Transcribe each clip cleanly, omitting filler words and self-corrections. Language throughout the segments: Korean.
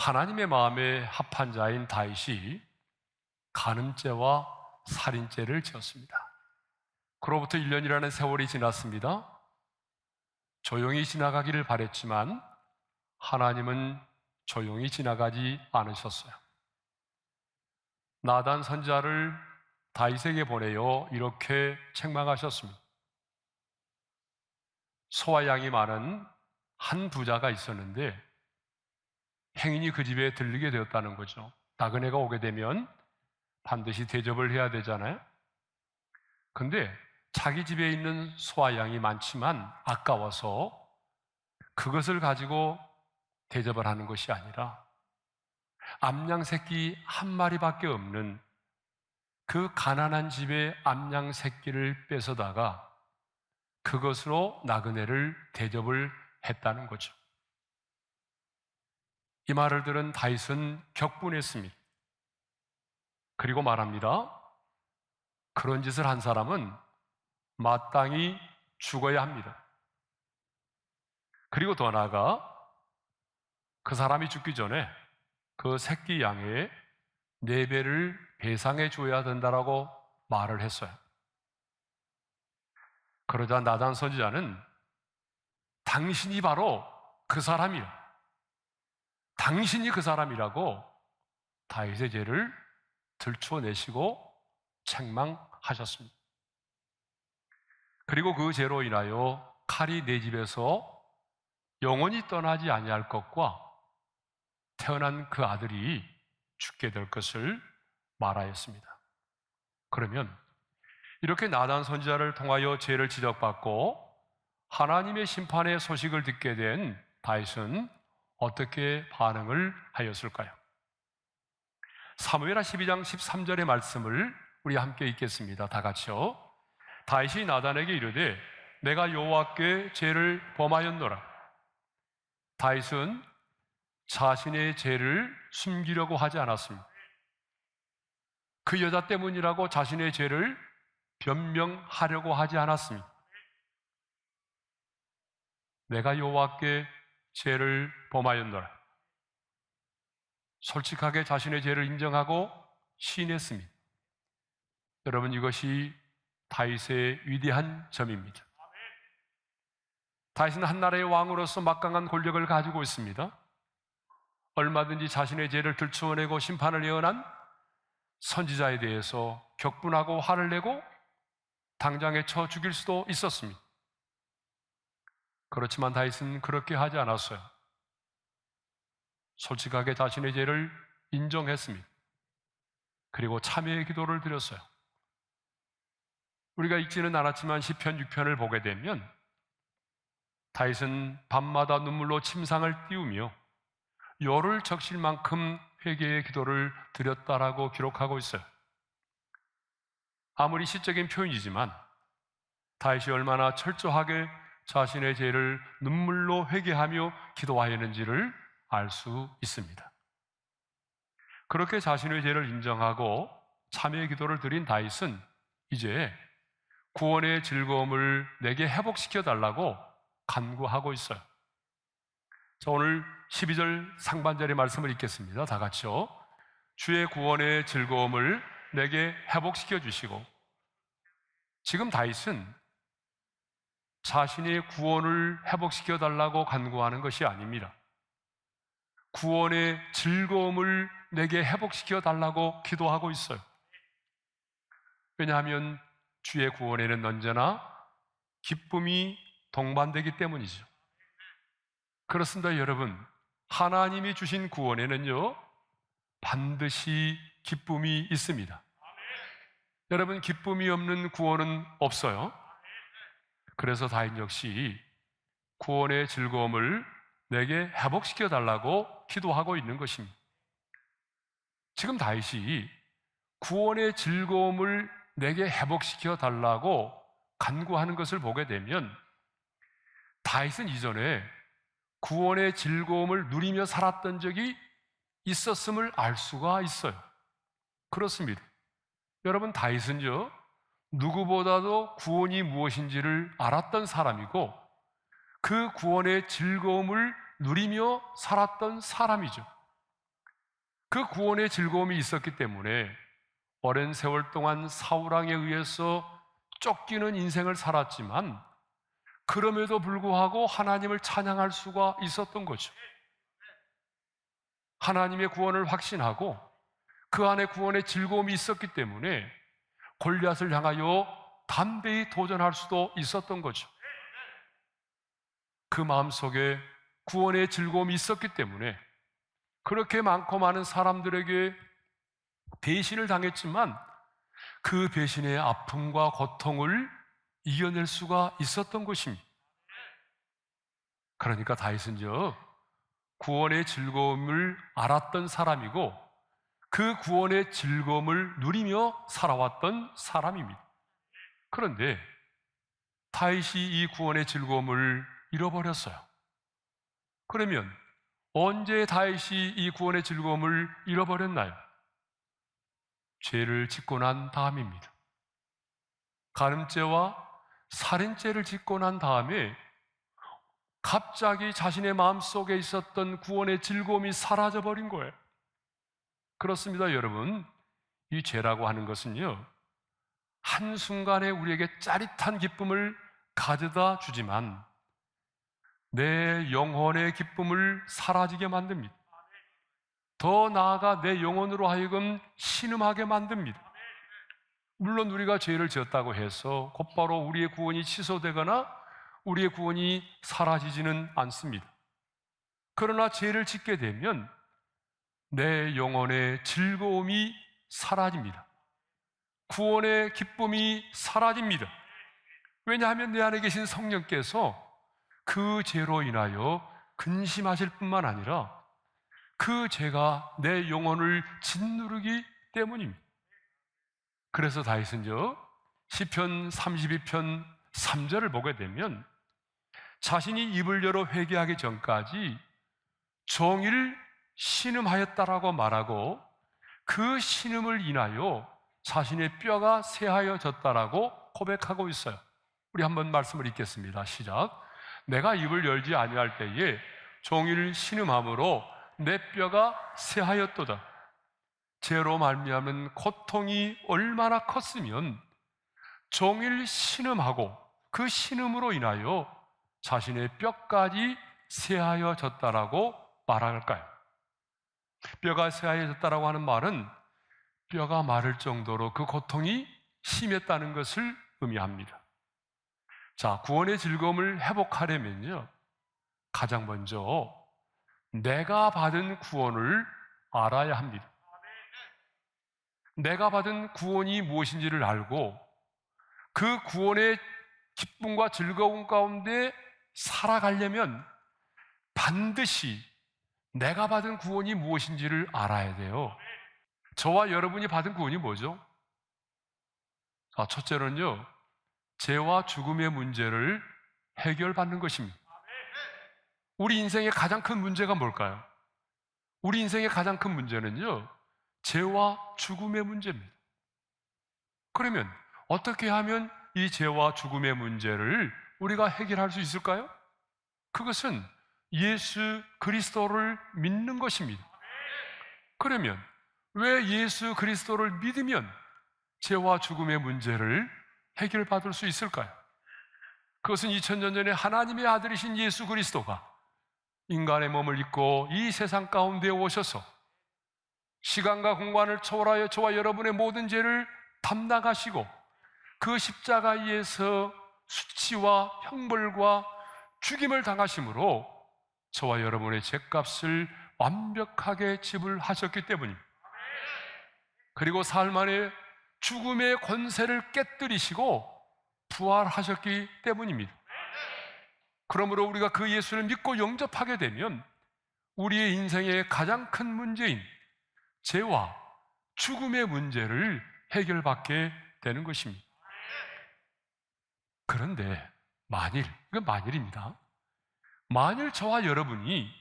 하나님의 마음에 합한 자인 다윗이 간음죄와 살인죄를 지었습니다. 그로부터 1년이라는 세월이 지났습니다. 조용히 지나가기를 바랬지만 하나님은 조용히 지나가지 않으셨어요. 나단 선지자를 다윗에게 보내어 이렇게 책망하셨습니다. 소와 양이 많은 한 부자가 있었는데 행인이 그 집에 들르게 되었다는 거죠. 나그네가 오게 되면 반드시 대접을 해야 되잖아요. 근데 자기 집에 있는 소와 양이 많지만 아까워서 그것을 가지고 대접을 하는 것이 아니라 암양 새끼 한 마리밖에 없는 그 가난한 집의 암양 새끼를 뺏어다가 그것으로 나그네를 대접을 했다는 거죠. 이 말을 들은 다윗은 격분했습니다. 그리고 말합니다. 그런 짓을 한 사람은 마땅히 죽어야 합니다. 그리고 더 나아가 그 사람이 죽기 전에 그 새끼 양의 4배를 배상해 줘야 된다라고 말을 했어요. 그러자 나단 선지자는 당신이 바로 그 사람이라, 당신이 그 사람이라고 다윗의 죄를 들춰내시고 책망하셨습니다. 그리고 그 죄로 인하여 칼이 내 집에서 영원히 떠나지 아니할 것과 태어난 그 아들이 죽게 될 것을 말하였습니다. 그러면 이렇게 나단 선지자를 통하여 죄를 지적받고 하나님의 심판의 소식을 듣게 된 다윗은 어떻게 반응을 하였을까요? 사무엘하 12장 13절의 말씀을 우리 함께 읽겠습니다. 다 같이요. 다윗이 나단에게 이르되 내가 여호와께 죄를 범하였노라. 다윗은 자신의 죄를 숨기려고 하지 않았습니다. 그 여자 때문이라고 자신의 죄를 변명하려고 하지 않았습니다. 내가 여호와께 죄를 범하였노라. 솔직하게 자신의 죄를 인정하고 시인했습니다. 여러분, 이것이 다윗의 위대한 점입니다. 다윗은 한 나라의 왕으로서 막강한 권력을 가지고 있습니다. 얼마든지 자신의 죄를 들추어내고 심판을 예언한 선지자에 대해서 격분하고 화를 내고 당장에 쳐 죽일 수도 있었습니다. 그렇지만 다윗은 그렇게 하지 않았어요. 솔직하게 자신의 죄를 인정했습니다. 그리고 참회의 기도를 드렸어요. 우리가 읽지는 않았지만 시편 6편을 보게 되면 다윗은 밤마다 눈물로 침상을 띄우며 열을 적실 만큼 회개의 기도를 드렸다라고 기록하고 있어요. 아무리 시적인 표현이지만 다윗이 얼마나 철저하게 자신의 죄를 눈물로 회개하며 기도하였는지를 알 수 있습니다. 그렇게 자신의 죄를 인정하고 참회의 기도를 드린 다윗은 이제 구원의 즐거움을 내게 회복시켜 달라고 간구하고 있어요. 자, 오늘 12절 상반절의 말씀을 읽겠습니다. 다 같이요. 주의 구원의 즐거움을 내게 회복시켜 주시고. 지금 다윗은 자신의 구원을 회복시켜 달라고 간구하는 것이 아닙니다. 구원의 즐거움을 내게 회복시켜 달라고 기도하고 있어요. 왜냐하면 주의 구원에는 언제나 기쁨이 동반되기 때문이죠. 그렇습니다, 여러분. 하나님이 주신 구원에는요, 반드시 기쁨이 있습니다. 여러분, 기쁨이 없는 구원은 없어요. 그래서 다윗 역시 구원의 즐거움을 내게 회복시켜 달라고 기도하고 있는 것입니다. 지금 다윗이 구원의 즐거움을 내게 회복시켜 달라고 간구하는 것을 보게 되면 다윗은 이전에 구원의 즐거움을 누리며 살았던 적이 있었음을 알 수가 있어요. 그렇습니다. 여러분, 다윗은요, 누구보다도 구원이 무엇인지를 알았던 사람이고 그 구원의 즐거움을 누리며 살았던 사람이죠. 그 구원의 즐거움이 있었기 때문에 오랜 세월 동안 사울왕에 의해서 쫓기는 인생을 살았지만 그럼에도 불구하고 하나님을 찬양할 수가 있었던 거죠. 하나님의 구원을 확신하고 그 안에 구원의 즐거움이 있었기 때문에 골리앗을 향하여 담대히 도전할 수도 있었던 거죠. 그 마음속에 구원의 즐거움이 있었기 때문에 그렇게 많고 많은 사람들에게 배신을 당했지만 그 배신의 아픔과 고통을 이겨낼 수가 있었던 것입니다. 그러니까 다윗은요, 구원의 즐거움을 알았던 사람이고 그 구원의 즐거움을 누리며 살아왔던 사람입니다. 그런데 다윗이 이 구원의 즐거움을 잃어버렸어요. 그러면 언제 다윗이 이 구원의 즐거움을 잃어버렸나요? 죄를 짓고 난 다음입니다. 간음죄와 살인죄를 짓고 난 다음에 갑자기 자신의 마음속에 있었던 구원의 즐거움이 사라져버린 거예요. 그렇습니다, 여러분. 이 죄라고 하는 것은요, 한순간에 우리에게 짜릿한 기쁨을 가져다 주지만 내 영혼의 기쁨을 사라지게 만듭니다. 더 나아가 내 영혼으로 하여금 신음하게 만듭니다. 물론 우리가 죄를 지었다고 해서 곧바로 우리의 구원이 취소되거나 우리의 구원이 사라지지는 않습니다. 그러나 죄를 짓게 되면 내 영혼의 즐거움이 사라집니다. 구원의 기쁨이 사라집니다. 왜냐하면 내 안에 계신 성령께서 그 죄로 인하여 근심하실 뿐만 아니라 그 죄가 내 영혼을 짓누르기 때문입니다. 그래서 다윗은요, 시편 32편 3절을 보게 되면 자신이 입을 열어 회개하기 전까지 종일 신음하였다라고 말하고 그 신음을 인하여 자신의 뼈가 쇠하여졌다라고 고백하고 있어요. 우리 한번 말씀을 읽겠습니다. 시작. 내가 입을 열지 아니할 때에 종일 신음함으로 내 뼈가 쇠하였도다. 죄로 말미암은 고통이 얼마나 컸으면 종일 신음하고 그 신음으로 인하여 자신의 뼈까지 쇠하여졌다라고 말할까요? 뼈가 쇠하여졌다라고 하는 말은 뼈가 마를 정도로 그 고통이 심했다는 것을 의미합니다. 자, 구원의 즐거움을 회복하려면요, 가장 먼저 내가 받은 구원을 알아야 합니다. 내가 받은 구원이 무엇인지를 알고 그 구원의 기쁨과 즐거움 가운데 살아가려면 반드시 내가 받은 구원이 무엇인지를 알아야 돼요. 저와 여러분이 받은 구원이 뭐죠? 첫째로는요, 죄와 죽음의 문제를 해결받는 것입니다. 우리 인생의 가장 큰 문제가 뭘까요? 우리 인생의 가장 큰 문제는요, 죄와 죽음의 문제입니다. 그러면 어떻게 하면 이 죄와 죽음의 문제를 우리가 해결할 수 있을까요? 그것은 예수 그리스도를 믿는 것입니다. 그러면 왜 예수 그리스도를 믿으면 죄와 죽음의 문제를 해결받을 수 있을까요? 그것은 2000년 전에 하나님의 아들이신 예수 그리스도가 인간의 몸을 입고 이 세상 가운데 오셔서 시간과 공간을 초월하여 저와 여러분의 모든 죄를 담당하시고 그 십자가에서 수치와 형벌과 죽임을 당하심으로 저와 여러분의 죄값을 완벽하게 지불하셨기 때문입니다. 그리고 사흘 만에 죽음의 권세를 깨뜨리시고 부활하셨기 때문입니다. 그러므로 우리가 그 예수를 믿고 영접하게 되면 우리의 인생의 가장 큰 문제인 죄와 죽음의 문제를 해결받게 되는 것입니다. 그런데 이건 만일입니다. 만일 저와 여러분이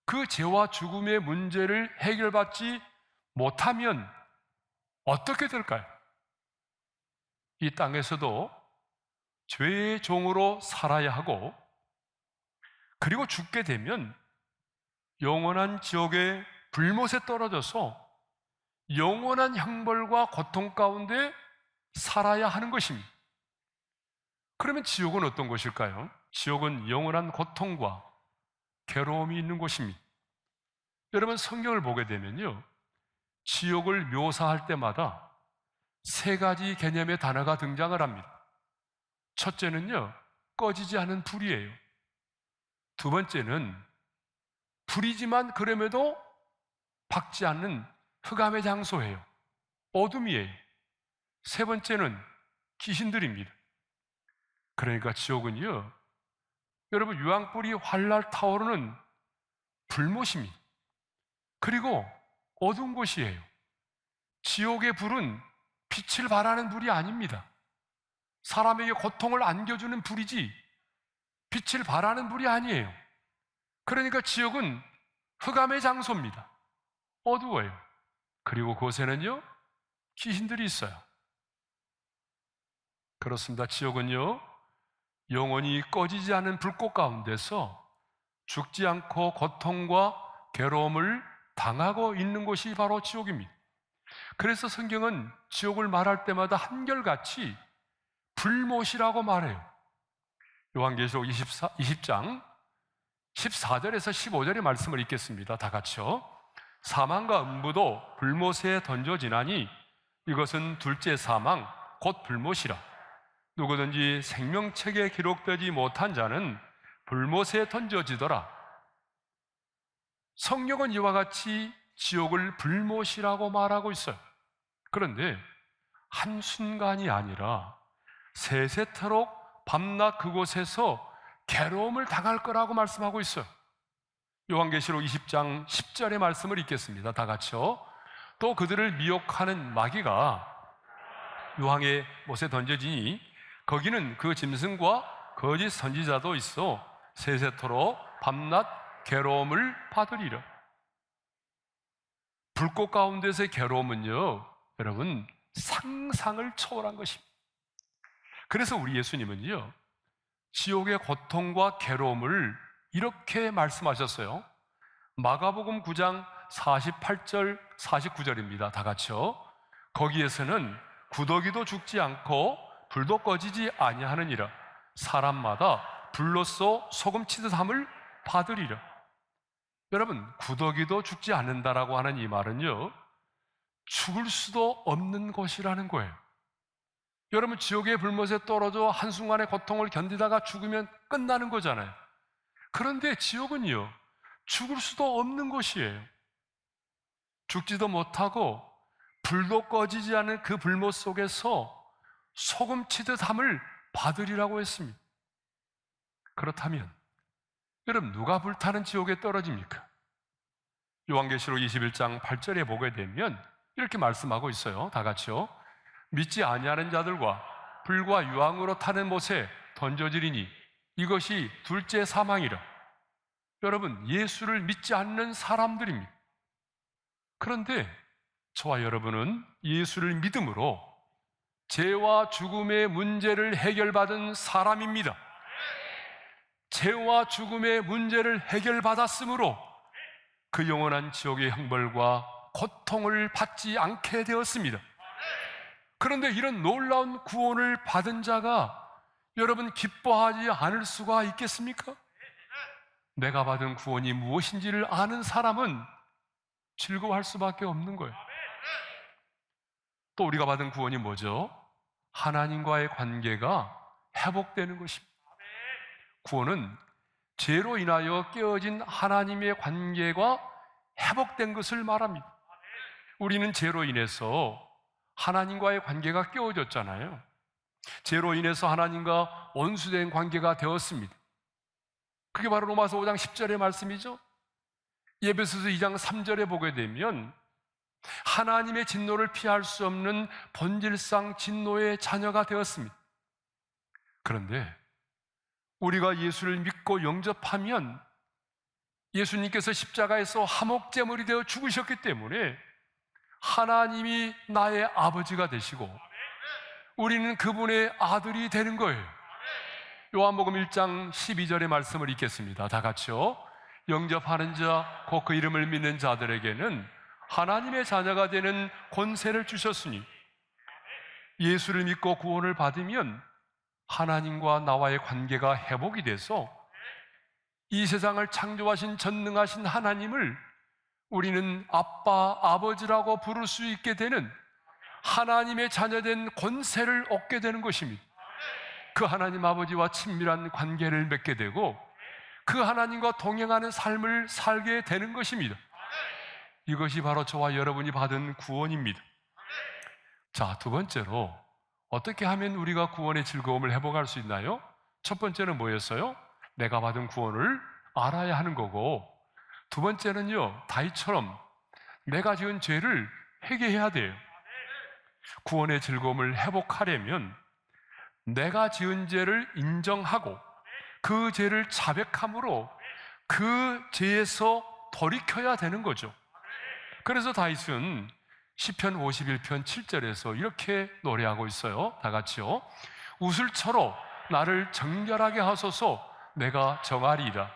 그 죄와 죽음의 문제를 해결받지 못하면 어떻게 될까요? 이 땅에서도 죄의 종으로 살아야 하고, 그리고 죽게 되면 영원한 지옥에 불못에 떨어져서 영원한 형벌과 고통 가운데 살아야 하는 것입니다. 그러면 지옥은 어떤 곳일까요? 지옥은 영원한 고통과 괴로움이 있는 곳입니다. 여러분, 성경을 보게 되면요, 지옥을 묘사할 때마다 세 가지 개념의 단어가 등장을 합니다. 첫째는요, 꺼지지 않은 불이에요. 두 번째는 불이지만 그럼에도 밝지 않는 흑암의 장소예요. 어둠이에요. 세 번째는 귀신들입니다. 그러니까 지옥은요, 여러분, 유황불이 활활 타오르는 불못입니다. 그리고 어두운 곳이에요. 지옥의 불은 빛을 발하는 불이 아닙니다. 사람에게 고통을 안겨주는 불이지 빛을 발하는 불이 아니에요. 그러니까 지옥은 흑암의 장소입니다. 어두워요. 그리고 그곳에는요, 귀신들이 있어요. 그렇습니다. 지옥은요, 영원히 꺼지지 않은 불꽃 가운데서 죽지 않고 고통과 괴로움을 당하고 있는 곳이 바로 지옥입니다. 그래서 성경은 지옥을 말할 때마다 한결같이 불못이라고 말해요. 요한계시록 20장 14절에서 15절의 말씀을 읽겠습니다. 다 같이요. 사망과 음부도 불못에 던져지나니 이것은 둘째 사망 곧 불못이라. 누구든지 생명책에 기록되지 못한 자는 불못에 던져지더라. 성경은 이와 같이 지옥을 불못이라고 말하고 있어요. 그런데 한순간이 아니라 세세토록 밤낮 그곳에서 괴로움을 당할 거라고 말씀하고 있어요. 요한계시록 20장 10절의 말씀을 읽겠습니다. 다 같이요. 또 그들을 미혹하는 마귀가 유황의 못에 던져지니 거기는 그 짐승과 거짓 선지자도 있어 세세토록 밤낮 괴로움을 받으리라. 불꽃 가운데서의 괴로움은요, 여러분, 상상을 초월한 것입니다. 그래서 우리 예수님은요, 지옥의 고통과 괴로움을 이렇게 말씀하셨어요. 마가복음 9장 48절 49절입니다. 다 같이요. 거기에서는 구더기도 죽지 않고 불도 꺼지지 아니하느니라. 사람마다 불로써 소금 치듯 함을 받으리라. 여러분, 구더기도 죽지 않는다라고 하는 이 말은요, 죽을 수도 없는 것이라는 거예요. 여러분, 지옥의 불못에 떨어져 한순간의 고통을 견디다가 죽으면 끝나는 거잖아요. 그런데 지옥은요, 죽을 수도 없는 곳이에요. 죽지도 못하고 불도 꺼지지 않은 그 불못 속에서 소금 치듯 함을 받으리라고 했습니다. 그렇다면 여러분, 누가 불타는 지옥에 떨어집니까? 요한계시록 21장 8절에 보게 되면 이렇게 말씀하고 있어요. 다 같이요. 믿지 아니하는 자들과 불과 유황으로 타는 못에 던져지리니 이것이 둘째 사망이라. 여러분, 예수를 믿지 않는 사람들입니다. 그런데 저와 여러분은 예수를 믿음으로 죄와 죽음의 문제를 해결받은 사람입니다. 죄와 죽음의 문제를 해결받았으므로 그 영원한 지옥의 형벌과 고통을 받지 않게 되었습니다. 그런데 이런 놀라운 구원을 받은 자가 여러분 기뻐하지 않을 수가 있겠습니까? 내가 받은 구원이 무엇인지를 아는 사람은 즐거워할 수밖에 없는 거예요. 또 우리가 받은 구원이 뭐죠? 하나님과의 관계가 회복되는 것입니다. 구원은 죄로 인하여 깨어진 하나님의 관계가 회복된 것을 말합니다. 우리는 죄로 인해서 하나님과의 관계가 깨어졌잖아요. 죄로 인해서 하나님과 원수된 관계가 되었습니다. 그게 바로 로마서 5장 10절의 말씀이죠. 에베소서 2장 3절에 보게 되면 하나님의 진노를 피할 수 없는 본질상 진노의 자녀가 되었습니다. 그런데 우리가 예수를 믿고 영접하면 예수님께서 십자가에서 화목제물이 되어 죽으셨기 때문에 하나님이 나의 아버지가 되시고 우리는 그분의 아들이 되는 거예요. 요한복음 1장 12절의 말씀을 읽겠습니다. 다 같이요. 영접하는 자, 곧 그 이름을 믿는 자들에게는 하나님의 자녀가 되는 권세를 주셨으니 예수를 믿고 구원을 받으면 하나님과 나와의 관계가 회복이 돼서 이 세상을 창조하신 전능하신 하나님을 우리는 아빠, 아버지라고 부를 수 있게 되는 하나님의 자녀된 권세를 얻게 되는 것입니다. 그 하나님 아버지와 친밀한 관계를 맺게 되고 그 하나님과 동행하는 삶을 살게 되는 것입니다. 이것이 바로 저와 여러분이 받은 구원입니다. 자, 두 번째로 어떻게 하면 우리가 구원의 즐거움을 회복할 수 있나요? 첫 번째는 뭐였어요? 내가 받은 구원을 알아야 하는 거고, 두 번째는요, 다윗처럼 내가 지은 죄를 회개해야 돼요. 구원의 즐거움을 회복하려면 내가 지은 죄를 인정하고 그 죄를 자백함으로 그 죄에서 돌이켜야 되는 거죠. 그래서 다윗은 시편 51편 7절에서 이렇게 노래하고 있어요. 다 같이요. 우슬초로 나를 정결하게 하소서. 내가 정하리이다.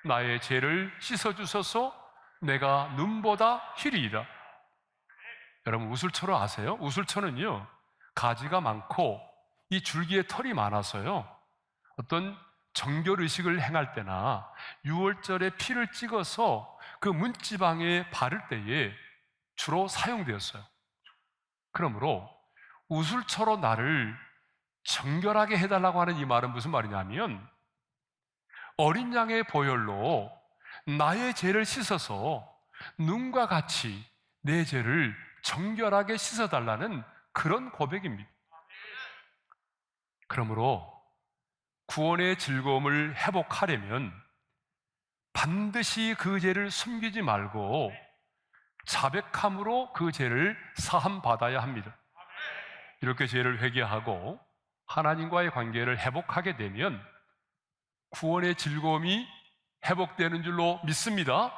나의 죄를 씻어주소서. 내가 눈보다 희리이다. 여러분, 우슬초로 아세요? 우슬초는요, 가지가 많고 이 줄기에 털이 많아서요, 어떤 정결의식을 행할 때나 유월절에 피를 찍어서 그 문지방에 바를 때에 주로 사용되었어요. 그러므로 우슬초로 나를 정결하게 해달라고 하는 이 말은 무슨 말이냐면, 어린 양의 보혈로 나의 죄를 씻어서 눈과 같이 내 죄를 정결하게 씻어달라는 그런 고백입니다. 그러므로 구원의 즐거움을 회복하려면 반드시 그 죄를 숨기지 말고 자백함으로 그 죄를 사함받아야 합니다. 이렇게 죄를 회개하고 하나님과의 관계를 회복하게 되면 구원의 즐거움이 회복되는 줄로 믿습니다.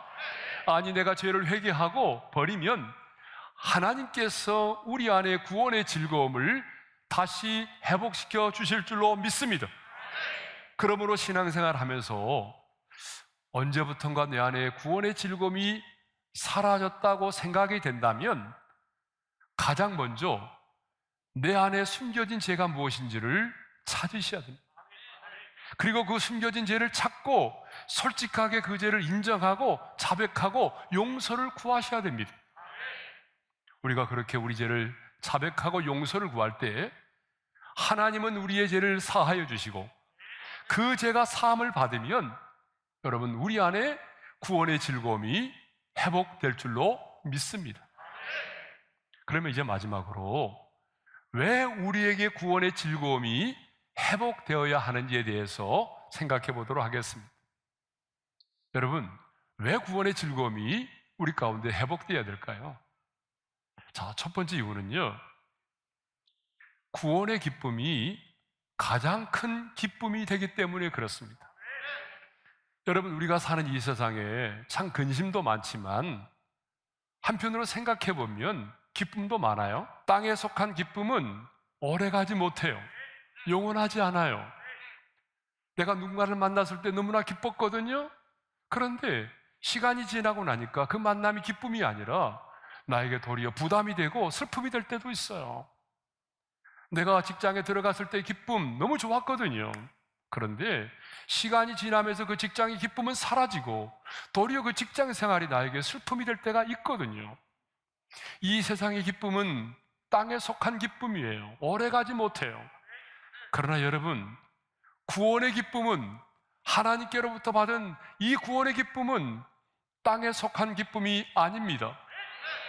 아니, 내가 죄를 회개하고 버리면 하나님께서 우리 안에 구원의 즐거움을 다시 회복시켜 주실 줄로 믿습니다. 그러므로 신앙생활 하면서 언제부턴가 내 안에 구원의 즐거움이 사라졌다고 생각이 된다면 가장 먼저 내 안에 숨겨진 죄가 무엇인지를 찾으셔야 됩니다. 그리고 그 숨겨진 죄를 찾고 솔직하게 그 죄를 인정하고 자백하고 용서를 구하셔야 됩니다. 우리가 그렇게 우리 죄를 자백하고 용서를 구할 때 하나님은 우리의 죄를 사하여 주시고 그 죄가 사함을 받으면 여러분, 우리 안에 구원의 즐거움이 회복될 줄로 믿습니다. 그러면 이제 마지막으로 왜 우리에게 구원의 즐거움이 회복되어야 하는지에 대해서 생각해 보도록 하겠습니다. 여러분, 왜 구원의 즐거움이 우리 가운데 회복되어야 될까요? 자, 첫 번째 이유는요, 구원의 기쁨이 가장 큰 기쁨이 되기 때문에 그렇습니다. 여러분, 우리가 사는 이 세상에 참 근심도 많지만 한편으로 생각해 보면 기쁨도 많아요. 땅에 속한 기쁨은 오래가지 못해요. 영원하지 않아요. 내가 누군가를 만났을 때 너무나 기뻤거든요. 그런데 시간이 지나고 나니까 그 만남이 기쁨이 아니라 나에게 도리어 부담이 되고 슬픔이 될 때도 있어요. 내가 직장에 들어갔을 때 기쁨 너무 좋았거든요. 그런데 시간이 지나면서 그 직장의 기쁨은 사라지고 도리어 그 직장 생활이 나에게 슬픔이 될 때가 있거든요. 이 세상의 기쁨은 땅에 속한 기쁨이에요. 오래가지 못해요. 그러나 여러분, 구원의 기쁨은, 하나님께로부터 받은 이 구원의 기쁨은 땅에 속한 기쁨이 아닙니다.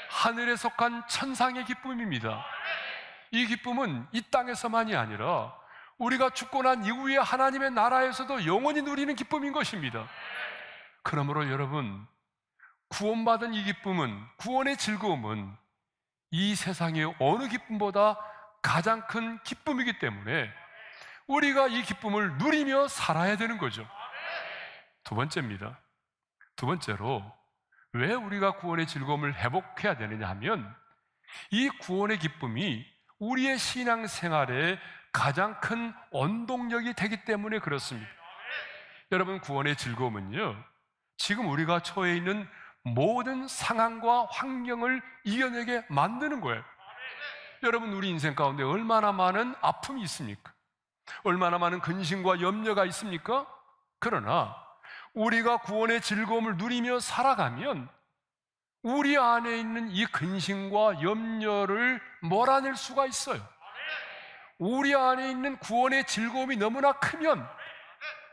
하늘에 속한 천상의 기쁨입니다. 이 기쁨은 이 땅에서만이 아니라 우리가 죽고 난 이후에 하나님의 나라에서도 영원히 누리는 기쁨인 것입니다. 그러므로 여러분, 구원받은 이 기쁨은, 구원의 즐거움은 이 세상의 어느 기쁨보다 가장 큰 기쁨이기 때문에 우리가 이 기쁨을 누리며 살아야 되는 거죠. 두 번째입니다. 두 번째로 왜 우리가 구원의 즐거움을 회복해야 되느냐 하면 이 구원의 기쁨이 우리의 신앙생활에 가장 큰 원동력이 되기 때문에 그렇습니다. 여러분, 구원의 즐거움은요, 지금 우리가 처해 있는 모든 상황과 환경을 이겨내게 만드는 거예요. 여러분, 우리 인생 가운데 얼마나 많은 아픔이 있습니까? 얼마나 많은 근심과 염려가 있습니까? 그러나 우리가 구원의 즐거움을 누리며 살아가면 우리 안에 있는 이 근심과 염려를 몰아낼 수가 있어요. 우리 안에 있는 구원의 즐거움이 너무나 크면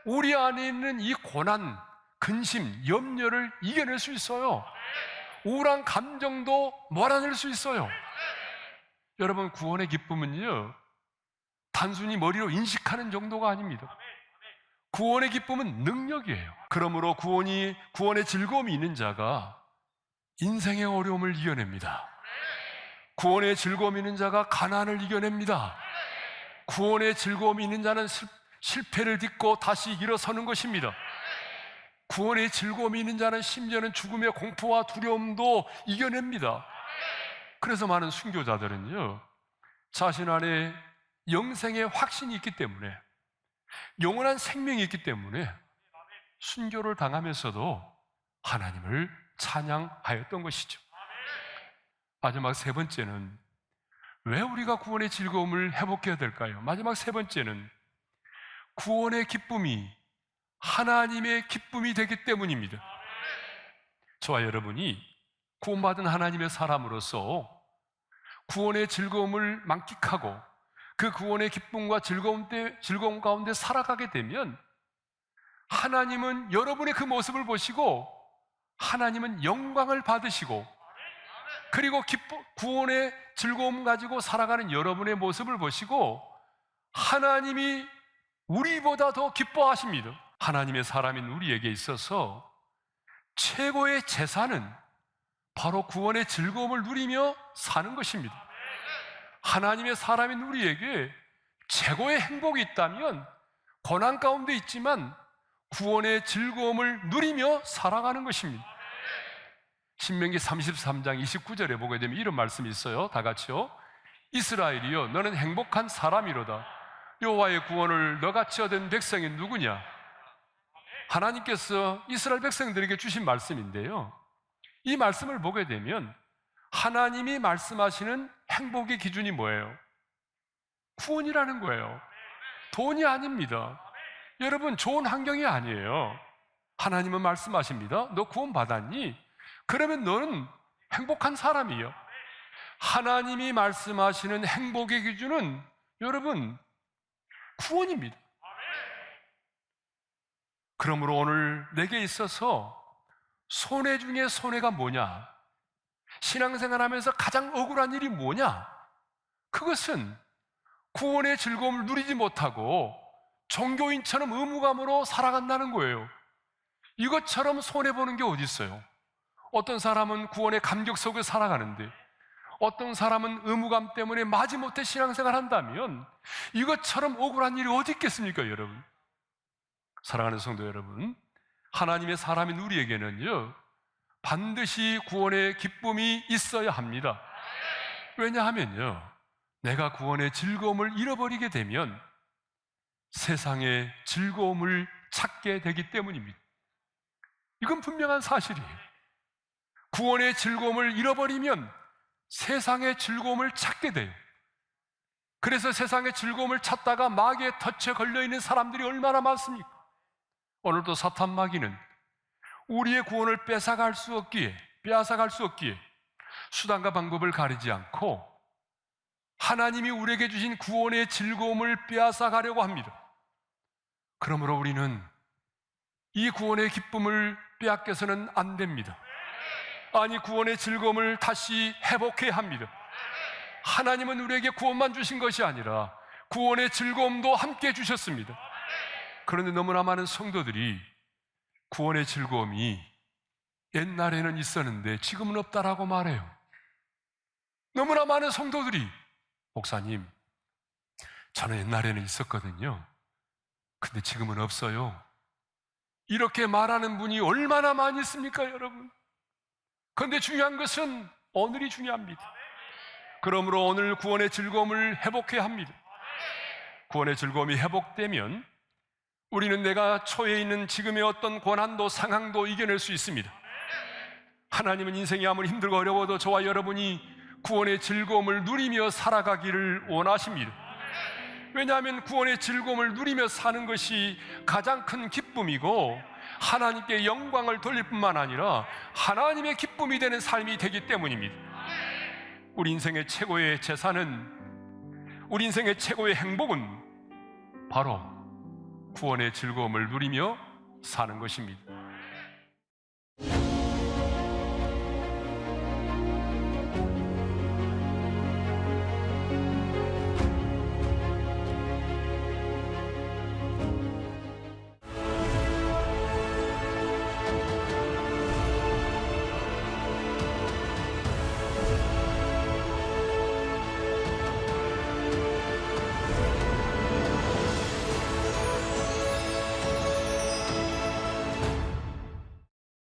우리 안에 있는 이 고난, 근심, 염려를 이겨낼 수 있어요. 우울한 감정도 몰아낼 수 있어요. 여러분, 구원의 기쁨은요, 단순히 머리로 인식하는 정도가 아닙니다. 구원의 기쁨은 능력이에요. 그러므로 구원의 즐거움이 있는 자가 인생의 어려움을 이겨냅니다. 구원의 즐거움이 있는 자가 가난을 이겨냅니다. 구원의 즐거움이 있는 자는 실패를 딛고 다시 일어서는 것입니다. 구원의 즐거움이 있는 자는 심지어는 죽음의 공포와 두려움도 이겨냅니다. 그래서 많은 순교자들은요, 자신 안에 영생의 확신이 있기 때문에, 영원한 생명이 있기 때문에 순교를 당하면서도 하나님을 찬양하였던 것이죠. 마지막 세 번째는 왜 우리가 구원의 즐거움을 회복해야 될까요? 마지막 세 번째는 구원의 기쁨이 하나님의 기쁨이 되기 때문입니다. 저와 여러분이 구원받은 하나님의 사람으로서 구원의 즐거움을 만끽하고 그 구원의 기쁨과 즐거움 가운데 살아가게 되면 하나님은 여러분의 그 모습을 보시고 하나님은 영광을 받으시고, 그리고 구원의 즐거움 가지고 살아가는 여러분의 모습을 보시고 하나님이 우리보다 더 기뻐하십니다. 하나님의 사람인 우리에게 있어서 최고의 재산은 바로 구원의 즐거움을 누리며 사는 것입니다. 하나님의 사람인 우리에게 최고의 행복이 있다면 고난 가운데 있지만 구원의 즐거움을 누리며 살아가는 것입니다. 신명기 33장 29절에 보게 되면 이런 말씀이 있어요. 다 같이요. 이스라엘이여, 너는 행복한 사람이로다. 여호와의 구원을 너같이 얻은 백성이 누구냐? 하나님께서 이스라엘 백성들에게 주신 말씀인데요, 이 말씀을 보게 되면 하나님이 말씀하시는 행복의 기준이 뭐예요? 구원이라는 거예요. 돈이 아닙니다. 여러분, 좋은 환경이 아니에요. 하나님은 말씀하십니다. 너 구원 받았니? 그러면 너는 행복한 사람이에요. 하나님이 말씀하시는 행복의 기준은 여러분, 구원입니다. 그러므로 오늘 내게 있어서 손해 중에 손해가 뭐냐? 신앙생활하면서 가장 억울한 일이 뭐냐? 그것은 구원의 즐거움을 누리지 못하고 종교인처럼 의무감으로 살아간다는 거예요. 이것처럼 손해보는 게 어디 있어요? 어떤 사람은 구원의 감격 속에 살아가는데 어떤 사람은 의무감 때문에 마지못해 신앙생활 한다면 이것처럼 억울한 일이 어디 있겠습니까, 여러분? 사랑하는 성도 여러분, 하나님의 사람인 우리에게는요, 반드시 구원의 기쁨이 있어야 합니다. 왜냐하면요, 내가 구원의 즐거움을 잃어버리게 되면 세상의 즐거움을 찾게 되기 때문입니다. 이건 분명한 사실이에요. 구원의 즐거움을 잃어버리면 세상의 즐거움을 찾게 돼요. 그래서 세상의 즐거움을 찾다가 마귀의 덫에 걸려있는 사람들이 얼마나 많습니까? 오늘도 사탄 마귀는 우리의 구원을 빼앗아갈 수 없기에 수단과 방법을 가리지 않고 하나님이 우리에게 주신 구원의 즐거움을 빼앗아가려고 합니다. 그러므로 우리는 이 구원의 기쁨을 빼앗겨서는 안 됩니다. 아니, 구원의 즐거움을 다시 회복해야 합니다. 하나님은 우리에게 구원만 주신 것이 아니라 구원의 즐거움도 함께 주셨습니다. 그런데 너무나 많은 성도들이 구원의 즐거움이 옛날에는 있었는데 지금은 없다라고 말해요. 너무나 많은 성도들이, 목사님, 저는 옛날에는 있었거든요. 근데 지금은 없어요. 이렇게 말하는 분이 얼마나 많이 있습니까, 여러분? 그런데 중요한 것은 오늘이 중요합니다. 그러므로 오늘 구원의 즐거움을 회복해야 합니다. 구원의 즐거움이 회복되면 우리는 내가 처해 있는 지금의 어떤 고난도 상황도 이겨낼 수 있습니다. 하나님은 인생이 아무리 힘들고 어려워도 저와 여러분이 구원의 즐거움을 누리며 살아가기를 원하십니다. 왜냐하면 구원의 즐거움을 누리며 사는 것이 가장 큰 기쁨이고 하나님께 영광을 돌릴 뿐만 아니라 하나님의 기쁨이 되는 삶이 되기 때문입니다. 우리 인생의 최고의 재산은, 우리 인생의 최고의 행복은 바로 구원의 즐거움을 누리며 사는 것입니다.